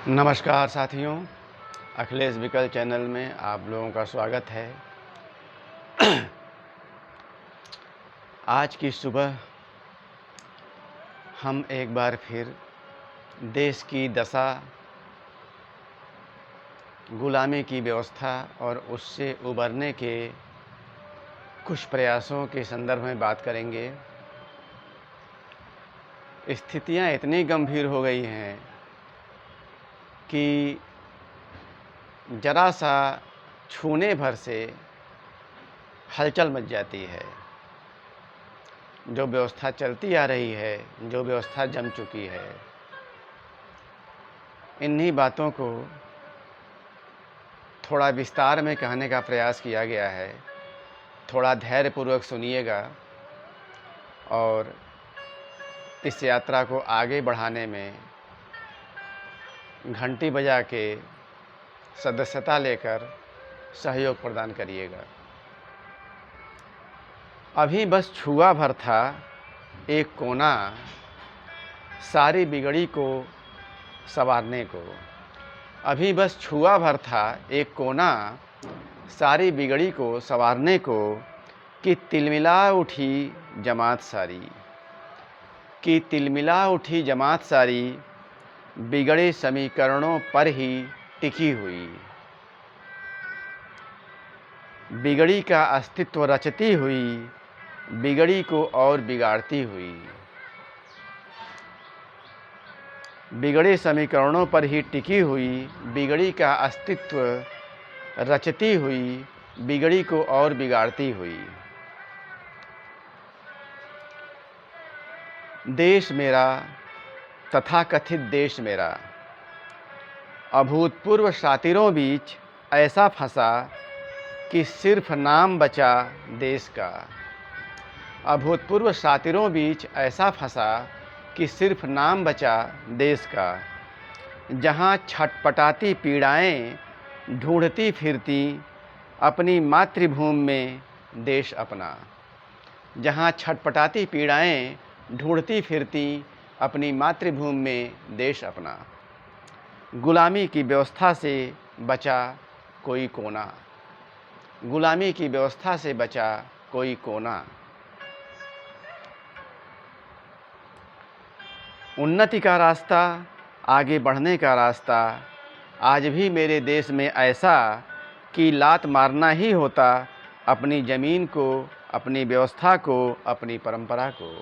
नमस्कार साथियों, अखिलेश विकल चैनल में आप लोगों का स्वागत है। आज की सुबह हम एक बार फिर देश की दशा, गुलामी की व्यवस्था और उससे उबरने के कुछ प्रयासों के संदर्भ में बात करेंगे। स्थितियां इतनी गंभीर हो गई हैं कि ज़रा सा छूने भर से हलचल मच जाती है। जो व्यवस्था चलती आ रही है, जो व्यवस्था जम चुकी है, इन्हीं बातों को थोड़ा विस्तार में कहने का प्रयास किया गया है। थोड़ा धैर्यपूर्वक सुनिएगा और इस यात्रा को आगे बढ़ाने में घंटी बजा के सदस्यता लेकर सहयोग प्रदान करिएगा। अभी बस छुआ भर था एक कोना सारी बिगड़ी को संवारने को। अभी बस छुआ भर था एक कोना सारी बिगड़ी को संवारने को कि तिलमिला उठी जमात सारी, कि तिलमिला उठी जमात सारी बिगड़े समीकरणों पर ही टिकी हुई। बिगड़ी का अस्तित्व रचती हुई, बिगड़ी को और बिगाड़ती हुई। बिगड़े समीकरणों पर ही टिकी हुई, बिगड़ी का अस्तित्व रचती हुई, बिगड़ी को और बिगाड़ती हुई। देश मेरा, तथाकथित देश मेरा, अभूतपूर्व शातिरों बीच ऐसा फंसा कि सिर्फ नाम बचा देश का। अभूतपूर्व शातिरों बीच ऐसा फंसा कि सिर्फ नाम बचा देश का। जहाँ छटपटाती पीड़ाएं ढूंढती फिरती अपनी मातृभूमि में देश अपना। जहाँ छटपटाती पीड़ाएं ढूंढती फिरती अपनी मातृभूमि में देश अपना। गुलामी की व्यवस्था से बचा कोई कोना, गुलामी की व्यवस्था से बचा कोई कोना। उन्नति का रास्ता, आगे बढ़ने का रास्ता आज भी मेरे देश में ऐसा कि लात मारना ही होता अपनी ज़मीन को, अपनी व्यवस्था को, अपनी परंपरा को।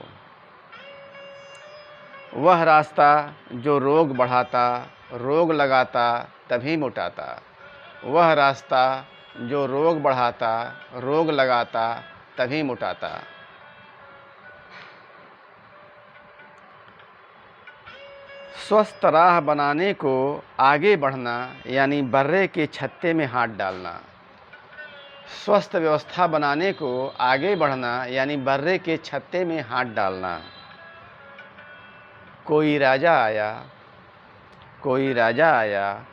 वह रास्ता जो रोग बढ़ाता, रोग लगाता, तभी मोटाता। वह रास्ता जो रोग बढ़ाता, रोग लगाता, तभी मोटाता। स्वस्थ राह बनाने को आगे बढ़ना यानी बर्रे के छत्ते में हाथ डालना। स्वस्थ व्यवस्था बनाने को आगे बढ़ना यानी बर्रे के छत्ते में हाथ डालना। कोई राजा आया, कोई राजा आया,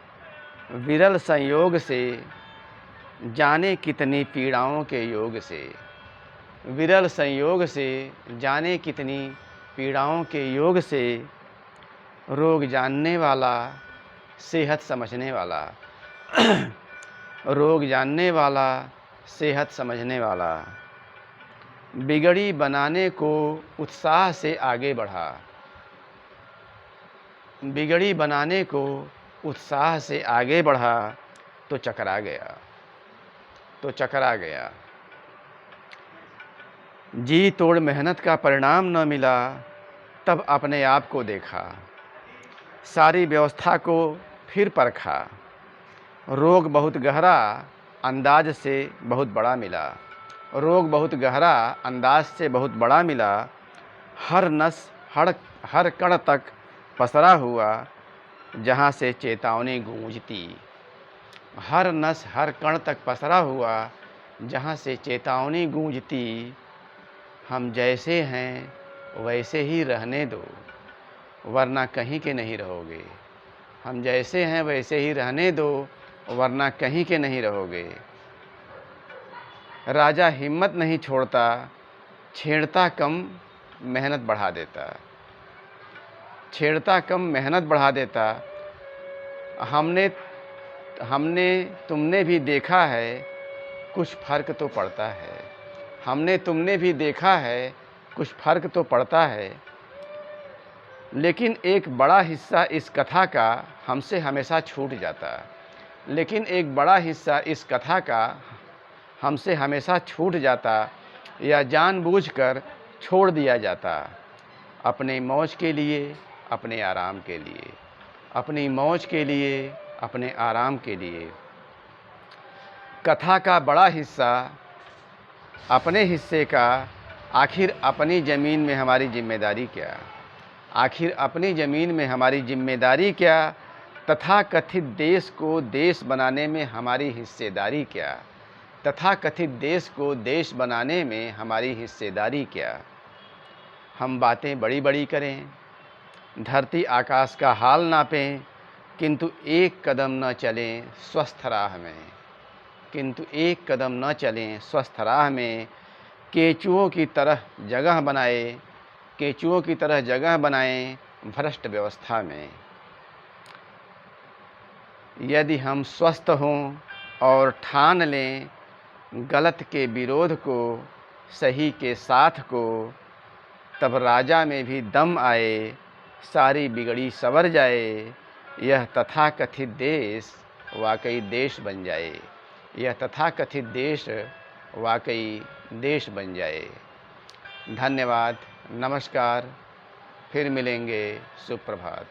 विरल संयोग से, जाने कितनी पीड़ाओं के योग से। विरल संयोग से, जाने कितनी पीड़ाओं के योग से। रोग जानने वाला, सेहत समझने वाला। रोग जानने वाला, सेहत समझने वाला। बिगड़ी बनाने को उत्साह से आगे बढ़ा। बिगड़ी बनाने को उत्साह से आगे बढ़ा तो चकरा गया, तो चकरा गया। जी तोड़ मेहनत का परिणाम न मिला, तब अपने आप को देखा। सारी व्यवस्था को फिर परखा। रोग बहुत गहरा, अंदाज से बहुत बड़ा मिला। रोग बहुत गहरा, अंदाज से बहुत बड़ा मिला। हर नस, हर कण तक पसरा हुआ, जहाँ से चेतावनी गूंजती। हर नस, हर कण तक पसरा हुआ, जहाँ से चेतावनी गूंजती। हम जैसे हैं वैसे ही रहने दो, वरना कहीं के नहीं रहोगे। हम जैसे हैं वैसे ही रहने दो, वरना कहीं के नहीं रहोगे। राजा हिम्मत नहीं छोड़ता, छेड़ता कम मेहनत बढ़ा देता। छेड़ता कम मेहनत बढ़ा देता। हमने हमने तुमने भी देखा है, कुछ फ़र्क तो पड़ता है। हमने तुमने भी देखा है, कुछ फ़र्क तो पड़ता है। लेकिन एक बड़ा हिस्सा इस कथा का हमसे हमेशा छूट जाता। लेकिन एक बड़ा हिस्सा इस कथा का हमसे हमेशा छूट जाता या जानबूझकर छोड़ दिया जाता। अपने मौज के लिए, अपने आराम के लिए, अपनी मौज के लिए, अपने आराम के लिए। कथा का बड़ा हिस्सा अपने हिस्से का, आखिर अपनी ज़मीन में हमारी जिम्मेदारी क्या? आखिर अपनी ज़मीन में हमारी जिम्मेदारी क्या? तथाकथित देश को देश बनाने में हमारी हिस्सेदारी क्या? तथाकथित देश को देश बनाने में हमारी हिस्सेदारी क्या? हम बातें बड़ी बड़ी करें, धरती आकाश का हाल नापें, किंतु एक कदम न चलें स्वस्थ राह में। किंतु एक कदम न चलें स्वस्थ राह में। केंचुओं की तरह जगह बनाए, केंचुओं की तरह जगह बनाएं भ्रष्ट व्यवस्था में। यदि हम स्वस्थ हों और ठान लें गलत के विरोध को, सही के साथ को, तब राजा में भी दम आए, सारी बिगड़ी सवर जाए। यह तथाकथित देश वाकई देश बन जाए। यह तथाकथित देश वाकई देश बन जाए। धन्यवाद, नमस्कार, फिर मिलेंगे, सुप्रभात।